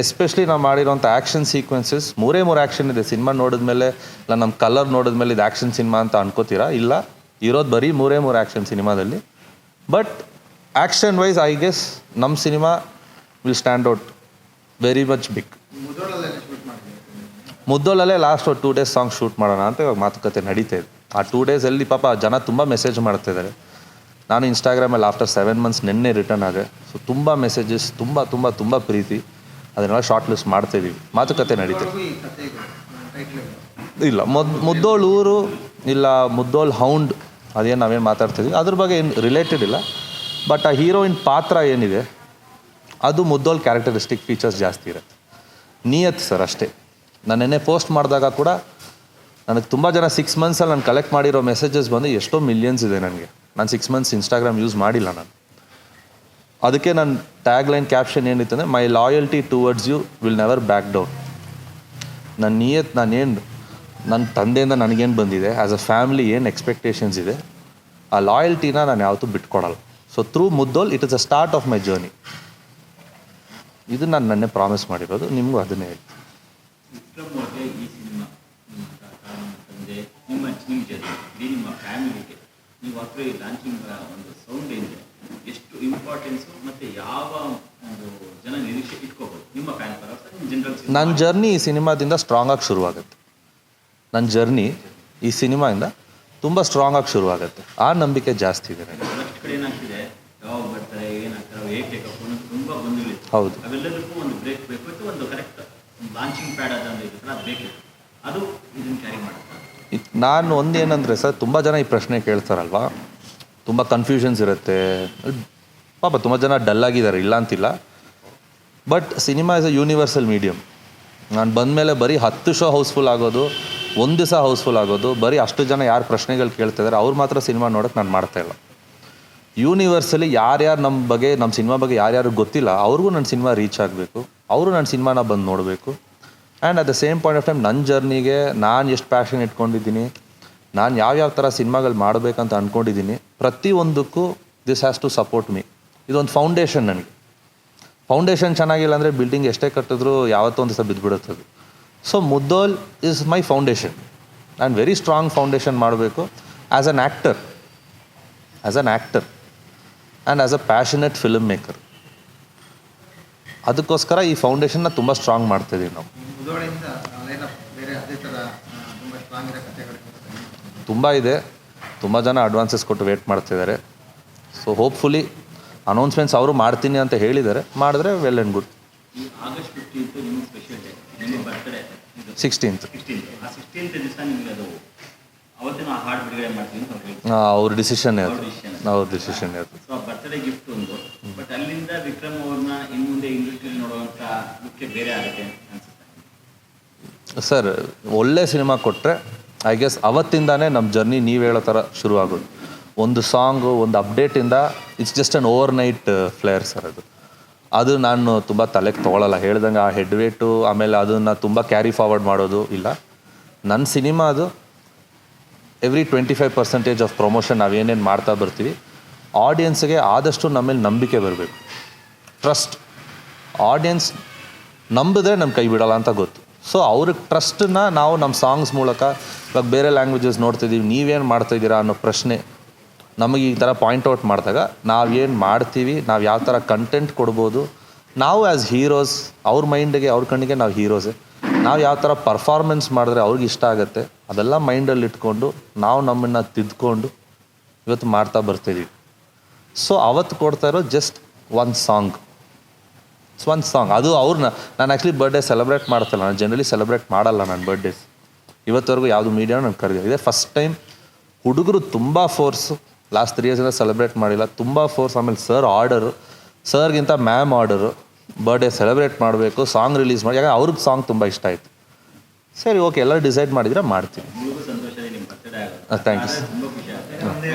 ಎಸ್ಪೆಷಲಿ ನಾವು ಮಾಡಿರೋಂಥ ಆ್ಯಕ್ಷನ್ ಸೀಕ್ವೆನ್ಸಸ್, 3 ಆ್ಯಕ್ಷನ್ ಇದೆ. ಸಿನಿಮಾ ನೋಡಿದ್ಮೇಲೆ ಇಲ್ಲ ನಮ್ಮ ಕಲರ್ ನೋಡಿದ್ಮೇಲೆ ಇದು ಆ್ಯಕ್ಷನ್ ಸಿನಿಮಾ ಅಂತ ಅನ್ಕೋತೀರಾ? ಇಲ್ಲ, ಇರೋದು ಬರೀ 3 ಆ್ಯಕ್ಷನ್ ಸಿನಿಮಾದಲ್ಲಿ. But action wise I guess ನಮ್ಮ ಸಿನಿಮಾ will stand out very much big. ಮುದ್ದೋಲಲ್ಲೇ ಲಾಸ್ಟ್ 2 days ಸಾಂಗ್ ಶೂಟ್ ಮಾಡೋಣ ಅಂತ ಇವಾಗ ಮಾತುಕತೆ ನಡೀತಾ ಇದೆ. ಆ 2 daysಲ್ಲಿ ಪಾಪ ಜನ ತುಂಬ ಮೆಸೇಜ್ ಮಾಡ್ತಾಯಿದ್ದಾರೆ. ನಾನು ಇನ್ಸ್ಟಾಗ್ರಾಮಲ್ಲಿ ಆಫ್ಟರ್ 7 months ನಿನ್ನೆ ರಿಟರ್ನ್ ಆದೆ. ಸೊ ತುಂಬ ಮೆಸೇಜಸ್, ತುಂಬ ಪ್ರೀತಿ. ಅದನ್ನೆಲ್ಲ ಶಾರ್ಟ್ ಲಿಸ್ಟ್ ಮಾಡ್ತಾಯಿದ್ದೀವಿ. ಮಾತುಕತೆ ನಡೀತದೆ. ಇಲ್ಲ ಮುದ್ದೋಳು ಊರು ಇಲ್ಲ ಮುದ್ದೋಲ್ ಹೌಂಡ್ ಅದೇನು ನಾವೇನು ಮಾತಾಡ್ತಿದ್ವಿ ಅದ್ರ ಬಗ್ಗೆ ಏನು ರಿಲೇಟೆಡ್ ಇಲ್ಲ. ಬಟ್ ಆ ಹೀರೋಯಿನ್ ಪಾತ್ರ ಏನಿದೆ ಅದು ಮುದ್ದೋಲ್ ಕ್ಯಾರೆಕ್ಟರಿಸ್ಟಿಕ್ ಫೀಚರ್ಸ್ ಜಾಸ್ತಿ ಇರುತ್ತೆ. ನಿಯತ್ ಸರ್ ಅಷ್ಟೇ. ನಾನು ನೆನ್ನೆ ಪೋಸ್ಟ್ ಮಾಡಿದಾಗ ಕೂಡ ನನಗೆ ತುಂಬ ಜನ 6 monthsಲ್ಲಿ ನಾನು ಕಲೆಕ್ಟ್ ಮಾಡಿರೋ ಮೆಸೇಜಸ್ ಬಂದು ಎಷ್ಟೋ ಮಿಲಿಯನ್ಸ್ ಇದೆ ನನಗೆ. ನಾನು 6 months ಇನ್ಸ್ಟಾಗ್ರಾಮ್ ಯೂಸ್ ಮಾಡಿಲ್ಲ ನಾನು. ಅದಕ್ಕೆ ನನ್ನ ಟ್ಯಾಗ್ ಲೈನ್ ಕ್ಯಾಪ್ಷನ್ ಏನಿತ್ತು ಅಂದರೆ, my loyalty towards you will never back down. ನನ್ನ ನಿಯತ್, ನಾನೇನು ನನ್ನ ತಂದೆಯಿಂದ ನನಗೇನು ಬಂದಿದೆ, ಆ್ಯಸ್ ಅ ಫ್ಯಾಮಿಲಿ ಏನು ಎಕ್ಸ್ಪೆಕ್ಟೇಷನ್ಸ್ ಇದೆ, ಆ ಲಾಯಲ್ಟಿನ ನಾನು ಯಾವತ್ತೂ ಬಿಟ್ಕೊಡಲ್ಲ. So through Muddol it is a start of my journey. ಇದು ನಾನು ನನ್ನೇ ಪ್ರಾಮಿಸ್ ಮಾಡಿರೋದು. ನಿಮಗೂ ಅದನ್ನೇ ಹೇಳ್ತೀನಿ. ವಿಕ್ರಮ್ ಅವ್ರಿಗೆ ಈ ಸಿನಿಮಾ ನಿಮ್ಮ ತಾತ, ನಿಮ್ಮ ತಂದೆ, ನಿಮ್ಮ ಜೊತೆ ಇಡೀ ನಿಮ್ಮ ಫ್ಯಾಮಿಲಿಗೆ ನೀವು ಅಥವಾ ಲಾಂಚಿಂಗ್ ಒಂದು ಸೌಂಡ್ ಏನಿದೆ ಎಷ್ಟು ಇಂಪಾರ್ಟೆನ್ಸು ಮತ್ತು ಯಾವ ಒಂದು ಜನ ನಿರೀಕ್ಷೆ ಇಟ್ಕೋಬೋದು ನಿಮ್ಮ ಫ್ಯಾನ್ ಪರ ನಿಮ್ಮ ಜನರಲ್? ನನ್ನ ಜರ್ನಿ ಈ ಸಿನಿಮಾದಿಂದ ಸ್ಟ್ರಾಂಗಾಗಿ ಶುರುವಾಗುತ್ತೆ. ನನ್ನ ಜರ್ನಿ ಈ ಸಿನಿಮಾಯಿಂದ ತುಂಬ ಸ್ಟ್ರಾಂಗಾಗಿ ಶುರುವಾಗುತ್ತೆ. ಆ ನಂಬಿಕೆ ಜಾಸ್ತಿ ಇದೆ ನನಗೆ. ನೆಕ್ಸ್ಟ್ ಕಡೆ ಏನಾಗ್ತಿದೆ, ಯಾವಾಗ ಬರ್ತಾರೆ, ಏನಾಗ್ತಾರೆ, ಹೇಗೆ ಟೇಕಪ್ ಅನ್ನೋದು ತುಂಬ ಗೊಂದಲಿದೆ. ಹೌದು. ಅವೆಲ್ಲದಕ್ಕೂ ಒಂದು ಬ್ರೇಕ್ ಬೇಕು ಮತ್ತು ಒಂದು ಕರೆಕ್ಟ್ ಲಾಂಚಿಂಗ್ ಪ್ಯಾಡ್ ಅದೊಂದು ಇರುತ್ತೆ, ಅದು ಬೇಕಿತ್ತು. ಅದು ಇದನ್ನು ಕ್ಯಾರಿ ಮಾಡುತ್ತೆ. ನಾನು ಒಂದೇನಂದರೆ ಸರ್, ತುಂಬ ಜನ ಈ ಪ್ರಶ್ನೆ ಕೇಳ್ತಾರಲ್ವ, ತುಂಬ ಕನ್ಫ್ಯೂಷನ್ಸ್ ಇರುತ್ತೆ. ಪಾಪ ತುಂಬ ಜನ ಡಲ್ಲಾಗಿದ್ದಾರೆ, ಇಲ್ಲ ಅಂತಿಲ್ಲ. But cinema is a universal medium. ನಾನು ಬಂದಮೇಲೆ ಬರೀ 10 ಶೋ ಹೌಸ್ಫುಲ್ ಆಗೋದು, 1 ದಿವಸ ಹೌಸ್ಫುಲ್ ಆಗೋದು, ಬರೀ ಅಷ್ಟು ಜನ ಯಾರು ಪ್ರಶ್ನೆಗಳು ಕೇಳ್ತಿದ್ದಾರೆ ಅವ್ರು ಮಾತ್ರ ಸಿನಿಮಾ ನೋಡೋಕ್ಕೆ ನಾನು ಮಾಡ್ತಾಯಿಲ್ಲ. ಯೂನಿವರ್ಸಲಿ ಯಾರ್ಯಾರು ನಮ್ಮ ಬಗ್ಗೆ, ನಮ್ಮ ಸಿನಿಮಾ ಬಗ್ಗೆ ಯಾರ್ಯಾರು ಗೊತ್ತಿಲ್ಲ ಅವ್ರಿಗೂ ನನ್ನ ಸಿನಿಮಾ ರೀಚ್ ಆಗಬೇಕು, ಅವರು ನನ್ನ ಸಿನಿಮಾನ ಬಂದು ನೋಡಬೇಕು. And at the same point of time ನನ್ನ ಜರ್ನಿಗೆ ನಾನು ಎಷ್ಟು ಪ್ಯಾಷನ್ ಇಟ್ಕೊಂಡಿದ್ದೀನಿ, ನಾನು ಯಾವ್ಯಾವ ಥರ ಸಿನಿಮಾಗಳು ಮಾಡಬೇಕಂತ ಅಂದ್ಕೊಂಡಿದ್ದೀನಿ, ಪ್ರತಿಯೊಂದಕ್ಕೂ this has to support me. ಇದೊಂದು ಫೌಂಡೇಶನ್ ನನಗೆ. ಫೌಂಡೇಶನ್ ಚೆನ್ನಾಗಿಲ್ಲ ಅಂದರೆ ಬಿಲ್ಡಿಂಗ್ ಎಷ್ಟೇ ಕಟ್ಟಿದ್ರೂ ಯಾವತ್ತೋ ಒಂದು ದಿವಸ ಬಿದ್ದುಬಿಡುತ್ತದೆ. So Muddol is my foundation. ನಾನು ವೆರಿ ಸ್ಟ್ರಾಂಗ್ ಫೌಂಡೇಶನ್ ಮಾಡಬೇಕು as an actor and as a passionate film maker. ಅದಕ್ಕೋಸ್ಕರ ಈ ಫೌಂಡೇಶನ್ನ ತುಂಬ ಸ್ಟ್ರಾಂಗ್ ಮಾಡ್ತಿದ್ದೀವಿ ನಾವು. ತುಂಬ ಇದೆ. ತುಂಬ ಜನ ಅಡ್ವಾನ್ಸಸ್ ಕೊಟ್ಟು ವೇಟ್ ಮಾಡ್ತಿದ್ದಾರೆ. ಸೊ ಹೋಪ್ಫುಲಿ ಅನೌನ್ಸ್ಮೆಂಟ್ಸ್ ಅವರು ಮಾಡ್ತೀನಿ ಅಂತ ಹೇಳಿದ್ದಾರೆ. ಮಾಡಿದ್ರೆ ವೆಲ್ ಆ್ಯಂಡ್ ಗುಡ್. ಈ August 15th ನಿಮ್ಮ ಸ್ಪೆಷಲ್ ಡೇ, ನಿಮ್ಮ ಬರ್ತ್ಡೇ. ಇದು 16th. 16th ದಿವಸ ನಿಮಗೆ ಅದು ಅವತ್ತಿನ ಹಾಡು ಬಿಡುಗಡೆ ಮಾಡ್ತೀವಿ ಅಂತ ಅವ್ರು ಹೇಳ್ತಾರೆ. ಅವ್ರ ಡಿಸಿಷನ್ ಅದು. ಸೊ ಬರ್ತ್ಡೇ ಗಿಫ್ಟ್ ಒಂದು, ಬಟ್ ಅಲ್ಲಿಂದ ವಿಕ್ರಮ್ ಅವ್ರನ್ನ ಇನ್ನು ಮುಂದೆ ಇಂಡಸ್ಟ್ರಿಯಲ್ಲಿ ನೋಡುವಂಥ ಮುಖ್ಯ ಬೇರೆ ಆಗುತ್ತೆ ಅನ್ಸುತ್ತೆ. ಸರ್, ಒಳ್ಳೆ ಸಿನಿಮಾ ಕೊಟ್ಟರೆ ಐ ಗೆಸ್ ಅವತ್ತಿಂದಾನೇ ನಮ್ಮ ಜರ್ನಿ ನೀವು ಹೇಳೋ ಥರ ಶುರು ಆಗೋದು. ಒಂದು ಸಾಂಗು, ಒಂದು ಅಪ್ಡೇಟಿಂದ it's just an over night flare sir ಅದು ನಾನು ತುಂಬ ತಲೆಗೆ ತೊಗೊಳ್ಳಲ್ಲ. ಹೇಳ್ದಂಗೆ ಆ ಹೆಡ್ ವೇಟು ಆಮೇಲೆ ಅದನ್ನು ತುಂಬ ಕ್ಯಾರಿ ಫಾರ್ವರ್ಡ್ ಮಾಡೋದು ಇಲ್ಲ. ನನ್ನ ಸಿನಿಮಾ ಅದು ಎವ್ರಿ 25% ಆಫ್ ಪ್ರಮೋಷನ್ ನಾವೇನೇನು ಮಾಡ್ತಾ ಬರ್ತೀವಿ, ಆಡಿಯನ್ಸ್ಗೆ ಆದಷ್ಟು ನಮ್ಮ ಮೇಲೆ ನಂಬಿಕೆ ಬರಬೇಕು, ಟ್ರಸ್ಟ್. ಆಡಿಯನ್ಸ್ ನಂಬಿದ್ರೆ ನಮ್ಮ ಕೈ ಬಿಡಲ್ಲ ಅಂತ ಗೊತ್ತು. ಸೊ ಅವ್ರಿಗೆ ಟ್ರಸ್ಟನ್ನ ನಾವು ನಮ್ಮ ಸಾಂಗ್ಸ್ ಮೂಲಕ, ಇವಾಗ ಬೇರೆ ಲ್ಯಾಂಗ್ವೇಜಸ್ ನೋಡ್ತಿದ್ದೀವಿ, ನೀವೇನು ಮಾಡ್ತಾಯಿದ್ದೀರಾ ಅನ್ನೋ ಪ್ರಶ್ನೆ ನಮಗೆ ಈ ಥರ ಪಾಯಿಂಟ್ ಔಟ್ ಮಾಡಿದಾಗ ನಾವೇನು ಮಾಡ್ತೀವಿ, ನಾವು ಯಾವ ಥರ ಕಂಟೆಂಟ್ ಕೊಡ್ಬೋದು, ನಾವು ಆ್ಯಸ್ ಹೀರೋಸ್ ಅವ್ರ ಮೈಂಡಿಗೆ, ಅವ್ರ ಕಣ್ಣಿಗೆ ನಾವು ಹೀರೋಸೇ, ನಾವು ಯಾವ ಥರ ಪರ್ಫಾರ್ಮೆನ್ಸ್ ಮಾಡಿದ್ರೆ ಅವ್ರಿಗೆ ಇಷ್ಟ ಆಗುತ್ತೆ ಅದೆಲ್ಲ ಮೈಂಡಲ್ಲಿ ಇಟ್ಕೊಂಡು ನಾವು ನಮ್ಮನ್ನು ತಿದ್ದುಕೊಂಡು ಇವತ್ತು ಮಾಡ್ತಾ ಬರ್ತಿದ್ದೀವಿ. ಸೊ ಅವತ್ತು ಕೊಡ್ತಾ ಇರೋ ಜಸ್ಟ್ ಒಂದು ಸಾಂಗ್, ಅದು ಅವ್ರನ್ನ ನಾನು ಆ್ಯಕ್ಚುಲಿ ಬರ್ಡೇ ಸೆಲೆಬ್ರೇಟ್ ಮಾಡ್ತಿಲ್ಲ. ನಾನು ಜನರಲಿ ಸೆಲೆಬ್ರೇಟ್ ಮಾಡಲ್ಲ ನನ್ನ ಬರ್ಡೇಸ್. ಇವತ್ತವರೆಗೂ ಯಾವುದು ಮೀಡಿಯಾ ನಾನು ಕರೆದಿಲ್ಲ. ಇದೇ ಫಸ್ಟ್ ಟೈಮ್ ಹುಡುಗರು ತುಂಬ ಫೋರ್ಸು, ಲಾಸ್ಟ್ 3 years ಸೆಲೆಬ್ರೇಟ್ ಮಾಡಿಲ್ಲ, ತುಂಬ ಫೋರ್ಸ್. ಆಮೇಲೆ ಸರ್ ಆರ್ಡರು, ಸರ್ಗಿಂತ ಮ್ಯಾಮ್ ಆರ್ಡರು, ಬರ್ಡೇ ಸೆಲೆಬ್ರೇಟ್ ಮಾಡಬೇಕು, ಸಾಂಗ್ ರಿಲೀಸ್ ಮಾಡಿ. ಯಾಕಂದ್ರೆ ಅವ್ರಿಗೆ ಸಾಂಗ್ ತುಂಬ ಇಷ್ಟ ಆಯಿತು. ಸರಿ, ಓಕೆ, ಎಲ್ಲರೂ ಡಿಸೈಡ್ ಮಾಡಿದರೆ ಮಾಡ್ತೀವಿ. ಸಂತೋಷ ನಿಮ್ಮ ಬರ್ತ್ಡೇ ಆಗೋದು. Thank you sir. ತುಂಬ ಖುಷಿ ಆಗುತ್ತೆ.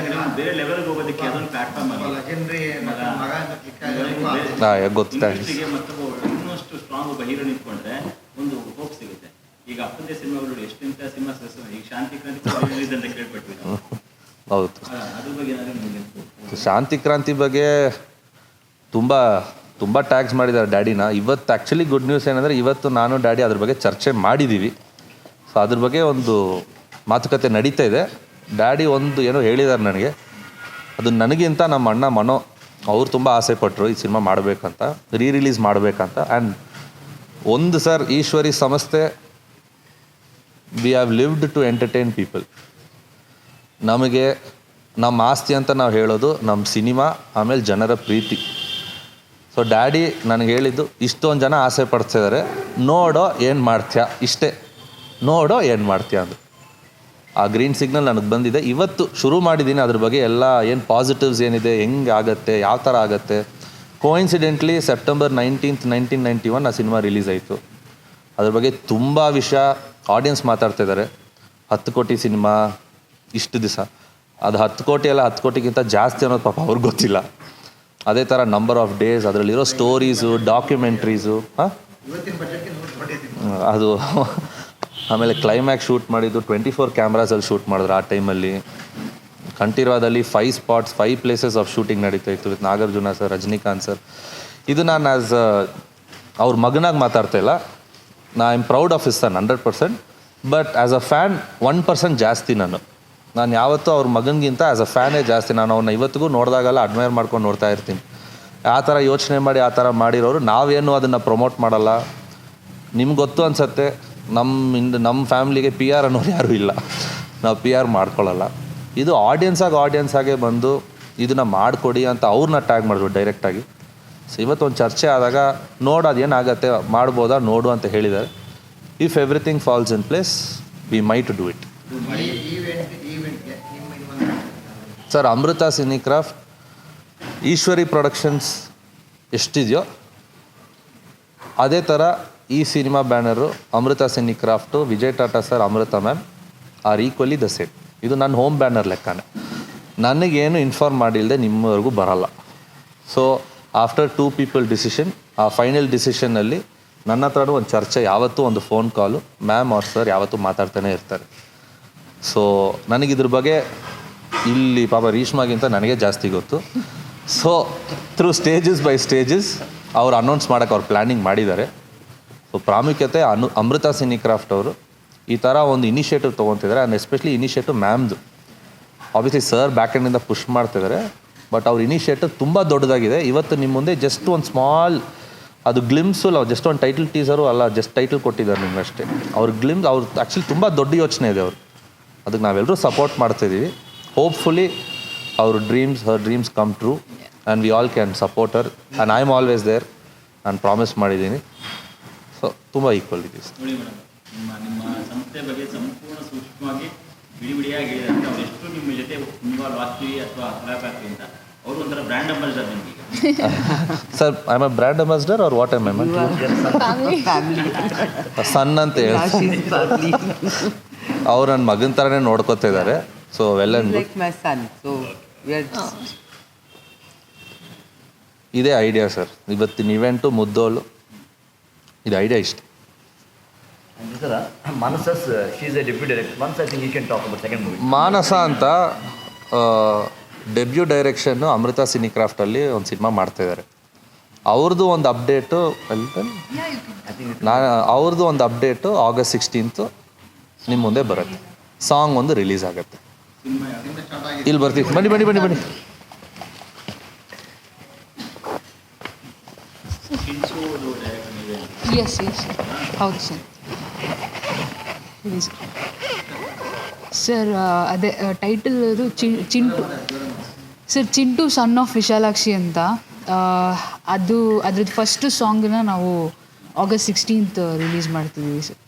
ಬೇರೆ ಲೆವೆಲ್ಗೆ ಹೋಗೋದಕ್ಕೆ ಅದೊಂದು ಪ್ಲಾಟ್ಫಾರ್ಮ್ ಆಗಿದೆ. ಗೊತ್ತು. ಥ್ಯಾಂಕ್ಸ್. ಮತ್ತೊಬ್ಬ ಇನ್ನಷ್ಟು ಸ್ಟ್ರಾಂಗ್ ಒಬ್ಬ ಹೀರೋ ನಿಂತ್ಕೊಂಡ್ರೆ ಒಂದು ಹೋಪ್ ಸಿಗುತ್ತೆ. ಈಗ ಅಪ್ಪಂದೇ ಸಿನಿಮಾಗಳು ಎಷ್ಟೆಂತ ಸಿನಿಮಾ ಈಗ ಶಾಂತಿ ಕ್ರಾಂತಿ ರಿಲೀಸ್ ಅಂತ ಕೇಳ್ಪಟ್ವಿ. ಹೌದು. ಅದ್ರ ಬಗ್ಗೆ ಏನಾದರೂ ಶಾಂತಿ ಕ್ರಾಂತಿ ಬಗ್ಗೆ ತುಂಬ ಟ್ಯಾಗ್ಸ್ ಮಾಡಿದ್ದಾರೆ ಡ್ಯಾಡಿನ. ಇವತ್ತು ಆ್ಯಕ್ಚುಲಿ ಗುಡ್ ನ್ಯೂಸ್ ಏನಂದರೆ, ಇವತ್ತು ನಾನು ಡ್ಯಾಡಿ ಅದ್ರ ಬಗ್ಗೆ ಚರ್ಚೆ ಮಾಡಿದ್ದೀವಿ. ಸೊ ಅದ್ರ ಬಗ್ಗೆ ಒಂದು ಮಾತುಕತೆ ನಡೀತಾ ಇದೆ. ಡ್ಯಾಡಿ ಒಂದು ಏನೋ ಹೇಳಿದ್ದಾರೆ ನನಗೆ, ಅದು ನನಗಿಂತ ನಮ್ಮ ಅಣ್ಣ ಮನೋ ಅವ್ರು ತುಂಬ ಆಸೆ ಪಟ್ಟರು ಈ ಸಿನಿಮಾ ಮಾಡಬೇಕಂತ, ರಿಲೀಸ್ ಮಾಡಬೇಕಂತ. ಆ್ಯಂಡ್ ಒಂದು ಸರ್, ಈಶ್ವರಿ ಸಂಸ್ಥೆ, we have lived to entertain people. ನಮಗೆ ನಮ್ಮ ಆಸ್ತಿ ಅಂತ ನಾವು ಹೇಳೋದು ನಮ್ಮ ಸಿನಿಮಾ, ಆಮೇಲೆ ಜನರ ಪ್ರೀತಿ. ಸೊ ಡ್ಯಾಡಿ ನನಗೆ ಹೇಳಿದ್ದು, ಇಷ್ಟೊಂದು ಜನ ಆಸೆ ಪಡ್ತಿದ್ದಾರೆ, ನೋಡೋ ಏನು ಮಾಡ್ತೀಯಾ, ಇಷ್ಟೇ, ನೋಡೋ ಏನು ಮಾಡ್ತೀಯಾ ಅಂದು. ಆ ಗ್ರೀನ್ ಸಿಗ್ನಲ್ ನನಗೆ ಬಂದಿದೆ. ಇವತ್ತು ಶುರು ಮಾಡಿದ್ದೀನಿ ಅದ್ರ ಬಗ್ಗೆ ಎಲ್ಲ ಏನು ಪಾಸಿಟಿವ್ಸ್ ಏನಿದೆ, ಹೆಂಗೆ ಆಗುತ್ತೆ, ಯಾವ ಥರ ಆಗುತ್ತೆ. ಕೋಇನ್ಸಿಡೆಂಟ್ಲಿ ಸೆಪ್ಟೆಂಬರ್ 19th, 1991 ಆ ಸಿನಿಮಾ ರಿಲೀಸ್ ಆಯಿತು. ಅದ್ರ ಬಗ್ಗೆ ತುಂಬ ವಿಷಯ ಆಡಿಯನ್ಸ್ ಮಾತಾಡ್ತಾ ಇದ್ದಾರೆ. 10 ಕೋಟಿ ಸಿನಿಮಾ ಇಷ್ಟು ದಿವಸ, ಅದು 10 ಕೋಟಿ ಅಲ್ಲ, 10 ಕೋಟಿಗಿಂತ ಜಾಸ್ತಿ ಅನ್ನೋದು ಪಾಪ ಅವ್ರಿಗೆ ಗೊತ್ತಿಲ್ಲ. ಅದೇ ಥರ ನಂಬರ್ ಆಫ್ ಡೇಸ್, ಅದರಲ್ಲಿರೋ ಸ್ಟೋರೀಸು, ಡಾಕ್ಯುಮೆಂಟ್ರೀಸು, ಅದು ಆಮೇಲೆ ಕ್ಲೈಮ್ಯಾಕ್ಸ್ ಶೂಟ್ ಮಾಡಿದ್ದು 24 ಕ್ಯಾಮ್ರಾಸಲ್ಲಿ ಶೂಟ್ ಮಾಡಿದ್ರು. ಆ ಟೈಮಲ್ಲಿ ಕಂಠೀರವದಲ್ಲಿ 5 spots, 5 places ಆಫ್ ಶೂಟಿಂಗ್ ನಡೀತಾ ಇತ್ತು with Nagarjuna sir, Rajinikanth sir. ಇದು ನಾನು ಆ್ಯಸ್ ಅವ್ರ ಮಗನಾಗಿ ಮಾತಾಡ್ತಾ ಇಲ್ಲ. I am proud of his son 100%. But as a fan 1% ಜಾಸ್ತಿ ನಾನು ಯಾವತ್ತೂ ಅವ್ರ ಮಗನಿಗಿಂತ ಆ್ಯಸ್ ಅ ಫ್ಯಾನೇ ಜಾಸ್ತಿ. ನಾನು ಅವ್ರನ್ನ ಇವತ್ತಿಗೂ ನೋಡಿದಾಗೆಲ್ಲ ಅಡ್ಮೈರ್ ಮಾಡ್ಕೊಂಡು ನೋಡ್ತಾ ಇರ್ತೀನಿ. ಆ ಥರ ಯೋಚನೆ ಮಾಡಿ ಆ ಥರ ಮಾಡಿರೋರು. ನಾವೇನು ಅದನ್ನು ಪ್ರಮೋಟ್ ಮಾಡಲ್ಲ. ನಿಮ್ಗೆ ಗೊತ್ತು ಅನಿಸತ್ತೆ, ನಮ್ಮ ಫ್ಯಾಮ್ಲಿಗೆ PR ಅನ್ನೋರು ಯಾರೂ ಇಲ್ಲ, ನಾವು PR ಮಾಡ್ಕೊಳ್ಳಲ್ಲ. ಇದು ಆಡಿಯನ್ಸಾಗೆ ಬಂದು ಇದನ್ನು ಮಾಡಿಕೊಡಿ ಅಂತ ಅವ್ರನ್ನ ಟ್ಯಾಗ್ ಮಾಡಿದ್ರು ಡೈರೆಕ್ಟಾಗಿ. ಸೊ ಇವತ್ತೊಂದು ಚರ್ಚೆ ಆದಾಗ ನೋಡೋದು ಏನಾಗತ್ತೆ, ಮಾಡ್ಬೋದಾ ನೋಡು ಅಂತ ಹೇಳಿದ್ದಾರೆ. If everything falls in place we might do it. Sir, Amrita Cinecraft, Ishwari productions ಎಷ್ಟಿದೆಯೋ ಅದೇ ಥರ ಈ ಸಿನಿಮಾ banner, Amrita Cinecraft, Vijay Tata sir, Amrita ma'am are equally the same. ಇದು ನನ್ನ ಹೋಮ್ ಬ್ಯಾನರ್ ಲೆಕ್ಕನೇ. ನನಗೇನು ಇನ್ಫಾರ್ಮ್ ಮಾಡಿಲ್ಲದೆ ನಿಮ್ಮವರೆಗೂ ಬರಲ್ಲ. ಸೊ ಆಫ್ಟರ್ 2 people ಡಿಸಿಷನ್, ಆ ಫೈನಲ್ ಡಿಸಿಷನ್ನಲ್ಲಿ ನನ್ನ ಹತ್ರನೂ ಒಂದು ಚರ್ಚೆ, ಯಾವತ್ತೂ ಒಂದು ಫೋನ್ ಕಾಲು ಮ್ಯಾಮ್ ಅವ್ರ ಸರ್ ಯಾವತ್ತೂ ಮಾತಾಡ್ತಾನೆ ಇರ್ತಾರೆ. ಸೊ ನನಗಿದ್ರ ಬಗ್ಗೆ ಇಲ್ಲಿ ಪಾಪ ರೀಶ್ಮಾಗಿಂತ ನನಗೆ ಜಾಸ್ತಿ ಗೊತ್ತು. So through stages by stages ಅವ್ರು ಅನೌನ್ಸ್ ಮಾಡೋಕ್ಕೆ ಅವ್ರು ಪ್ಲ್ಯಾನಿಂಗ್ ಮಾಡಿದ್ದಾರೆ. ಸೊ ಪ್ರಾಮುಖ್ಯತೆ ಅಮೃತ ಸಿನಿಕ್ರಾಫ್ಟ್ ಅವರು ಈ ಥರ ಒಂದು initiative ತೊಗೊತಿದ್ದಾರೆ. And especially initiative ಮ್ಯಾಮ್ದು. Obviously sir ಬ್ಯಾಕೆಂಡಿಂದ push ಮಾಡ್ತಿದ್ದಾರೆ, ಬಟ್ ಅವ್ರ ಇನಿಷಿಯೇಟಿವ್ ತುಂಬ ದೊಡ್ಡದಾಗಿದೆ. ಇವತ್ತು ನಿಮ್ಮ ಮುಂದೆ ಜಸ್ಟ್ ಒಂದು ಸ್ಮಾಲ್ ಅದು ಗ್ಲಿಮ್ಸು, ಜಸ್ಟ್ ಒಂದು ಟೈಟಲ್ ಟೀಸರು ಅಲ್ಲ, ಜಸ್ಟ್ ಟೈಟಲ್ ಕೊಟ್ಟಿದ್ದಾರೆ ನಿಮ್ಗೆ ಅಷ್ಟೇ. ಅವ್ರ ಗ್ಲಿಮ್ಸ್, ಅವ್ರು ಆ್ಯಕ್ಚುಲಿ ತುಂಬ ದೊಡ್ಡ ಯೋಚನೆ ಇದೆ ಅವ್ರು. ಅದಕ್ಕೆ ನಾವೆಲ್ಲರೂ ಸಪೋರ್ಟ್ ಮಾಡ್ತಾಯಿದ್ದೀವಿ. ಹೋಪ್ಫುಲಿ ಅವ್ರ her dreams come true and we all can support her and I am always there. ನಾನು ಪ್ರಾಮಿಸ್ ಮಾಡಿದ್ದೀನಿ. ಸೊ ತುಂಬ ಈಕ್ವಲ್ ಇದೆ. ನೋಡಿ ಮೇಡಮ್, ನಿಮ್ಮ ಸಂಸ್ಥೆ ಬಗ್ಗೆ ಸಂಪೂರ್ಣ ಸೂಕ್ಷ್ಮವಾಗಿ ಬಿಡಿಯಾಗಿ ಹೇಳಿದ್ರೆ ಅವ್ರು ಎಷ್ಟು ನಿಮ್ಮ ಜೊತೆ ಇನ್ವಾಲ್ವ್ ಆಗ್ತೀವಿ ಅಥವಾ ಆಗ್ತೀವಿ ಅಂತ ಅವರು ಒಂಥರ ಬ್ರ್ಯಾಂಡ್ ಅಂಬಾಸಿಡರ್ ನಿಮಗೆ. Sir I am a brand ambassador or what I am son ಅಂತ ಹೇಳಿ ಅವ್ರು ನನ್ನ ಮಗನ ಥರನೇ ನೋಡ್ಕೊತಾ ಇದ್ದಾರೆ. So well and Like my son. So we are ಇದೇ ಐಡಿಯಾ ಸರ್. ಇವತ್ತಿನ ಇವೆಂಟು ಮುದ್ದೋಲು ಇದು ಐಡಿಯಾ ಇಷ್ಟ. ಸರ್ ಮಾನಸಸ್ she is a debut director. Once I think you can talk about second movie. Manasa ಅಂತ ಡೆಬ್ಯೂ ಡೈರೆಕ್ಷನ್ನು ಅಮೃತ ಸಿನಿಕ್ರಾಫ್ಟಲ್ಲಿ ಒಂದು ಸಿನಿಮಾ ಮಾಡ್ತಾಯಿದ್ದಾರೆ. ಅವ್ರದ್ದು ಒಂದು ಅಪ್ಡೇಟು ಅವ್ರದ್ದು ಒಂದು ಅಪ್ಡೇಟು August 16th ನಿಮ್ಮ ಮುಂದೆ ಬರುತ್ತೆ. ಸಾಂಗ್ ಒಂದು ರಿಲೀಸ್ ಆಗುತ್ತೆ. ಇಲ್ಲಿ ಬರ್ತೀವಿ, ಬನ್ನಿ ಬನ್ನಿ ಬನ್ನಿ ಬನ್ನಿ. ಎಸ್ ಹೌದು ಸರ್. ಸರ್ ಅದೇ ಟೈಟಲ್ ಅದು Chintu sir. Chintu son of Vishalakshi ಅಂತ. ಅದು ಅದ್ರದ್ದು ಫಸ್ಟ್ ಸಾಂಗನ್ನ ನಾವು August 16th ರಿಲೀಸ್ ಮಾಡ್ತಿದ್ದೀವಿ ಸರ್.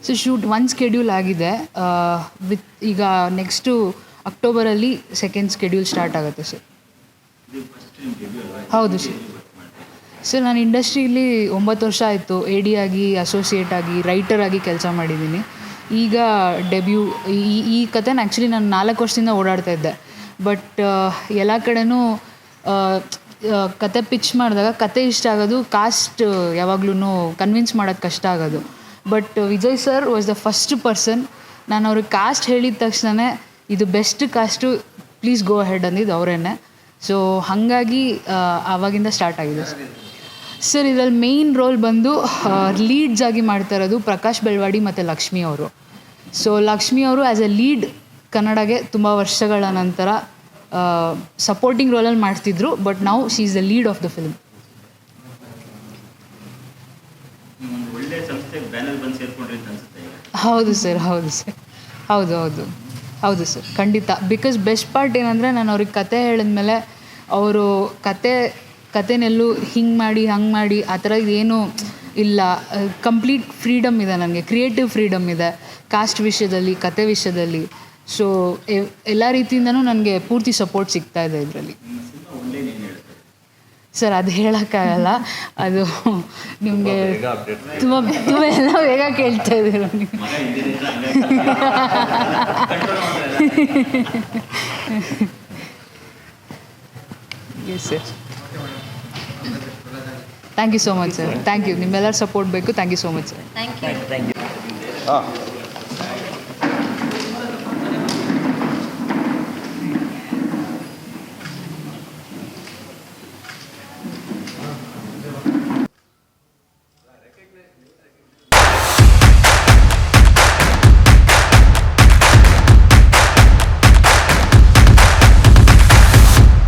ಸರ್ ಶೂಟ್ ಒಂದು ಸ್ಕೆಡ್ಯೂಲ್ ಆಗಿದೆ. ವಿತ್ ಈಗ ನೆಕ್ಸ್ಟು ಅಕ್ಟೋಬರಲ್ಲಿ ಸೆಕೆಂಡ್ ಸ್ಕೆಡ್ಯೂಲ್ ಸ್ಟಾರ್ಟ್ ಆಗುತ್ತೆ ಸರ್. ಹೌದು ಸರ್. ಸರ್ ನಾನು ಇಂಡಸ್ಟ್ರಿಯಲ್ಲಿ 9 ವರ್ಷ ಆಯಿತು. AD ಆಗಿ, ಅಸೋಸಿಯೇಟ್ ಆಗಿ, ರೈಟರ್ ಆಗಿ ಕೆಲಸ ಮಾಡಿದ್ದೀನಿ. ಈಗ ಡೆಬ್ಯೂ ಈ ಕಥೆನ ಆ್ಯಕ್ಚುಲಿ ನಾನು 4 ವರ್ಷದಿಂದ ಓಡಾಡ್ತಾ ಇದ್ದೆ. ಬಟ್ ಎಲ್ಲ ಕಡೆನೂ ಕತೆ ಪಿಚ್ ಮಾಡಿದಾಗ ಕತೆ ಇಷ್ಟ ಆಗೋದು, ಕಾಸ್ಟ್ ಯಾವಾಗ್ಲೂ ಕನ್ವಿನ್ಸ್ ಮಾಡೋದು ಕಷ್ಟ ಆಗೋದು. But Vijay sir was the first person. ನಾನು ಅವ್ರಿಗೆ ಕಾಸ್ಟ್ ಹೇಳಿದ ತಕ್ಷಣ ಇದು best cast, please go ahead ಅಂದಿದ್ದು ಅವರೇನೆ. ಸೊ ಹಾಗಾಗಿ ಆವಾಗಿಂದ ಸ್ಟಾರ್ಟ್ ಆಗಿದೆ ಸರ್. ಸರ್ ಇದರಲ್ಲಿ ಮೇಯ್ನ್ ರೋಲ್ ಬಂದು ಲೀಡ್ಸ್ ಆಗಿ ಮಾಡ್ತಾ ಇರೋದು ಪ್ರಕಾಶ್ ಬೆಳ್ವಾಡಿ ಮತ್ತು ಲಕ್ಷ್ಮಿ ಅವರು. ಸೊ ಲಕ್ಷ್ಮಿ ಅವರು ಆ್ಯಸ್ ಎ ಲೀಡ್ ಕನ್ನಡಗೆ ತುಂಬ ವರ್ಷಗಳ ನಂತರ ಸಪೋರ್ಟಿಂಗ್ ರೋಲಲ್ಲಿ ಮಾಡ್ತಿದ್ರು. ಬಟ್ ನಾವು she is the lead of the film. ಒಂದು ಒಳ್ಳೆ ಸಂಸ್ಥೆ ಬ್ಯಾನರ್ ಬಂದು ಸೇರ್ಕೊಂಡ್ರಿ ಅಂತ ಅನ್ಸುತ್ತೆ. ಹೌದು ಸರ್, ಹೌದು ಸರ್, ಹೌದು ಹೌದು ಹೌದು ಸರ್, ಖಂಡಿತ. ಬಿಕಾಸ್ ಬೆಸ್ಟ್ ಪಾರ್ಟ್ ಏನಂದರೆ ನಾನು ಅವ್ರಿಗೆ ಕತೆ ಹೇಳಿದ್ಮೇಲೆ ಅವರು ಕತೆನೆಲ್ಲೂ ಹಿಂಗೆ ಮಾಡಿ ಹಂಗೆ ಮಾಡಿ ಆ ಥರ ಏನೂ ಇಲ್ಲ. ಕಂಪ್ಲೀಟ್ ಫ್ರೀಡಮ್ ಇದೆ ನನಗೆ, ಕ್ರಿಯೇಟಿವ್ ಫ್ರೀಡಮ್ ಇದೆ ಕಾಸ್ಟ್ ವಿಷಯದಲ್ಲಿ, ಕತೆ ವಿಷಯದಲ್ಲಿ. ಸೊ ಎಲ್ಲ ರೀತಿಯಿಂದನೂ ನನಗೆ ಪೂರ್ತಿ ಸಪೋರ್ಟ್ ಸಿಗ್ತಾ ಇದೆ ಇದರಲ್ಲಿ. ಸರ್ ಅದು ಹೇಳೋಕ್ಕಾಗಲ್ಲ, ಅದು ನಿಮಗೆ ತುಂಬ ತುಂಬ ಎಲ್ಲ ಬೇಗ ಕೇಳ್ತಾ ಇದ್ದೀರ ನೀವು. Yes sir. Thank you so much sir. Thank you. ನಿಮ್ಮೆಲ್ಲರ ಸಪೋರ್ಟ್ ಬೇಕು. Thank you so much sir. Thank you. Thank you.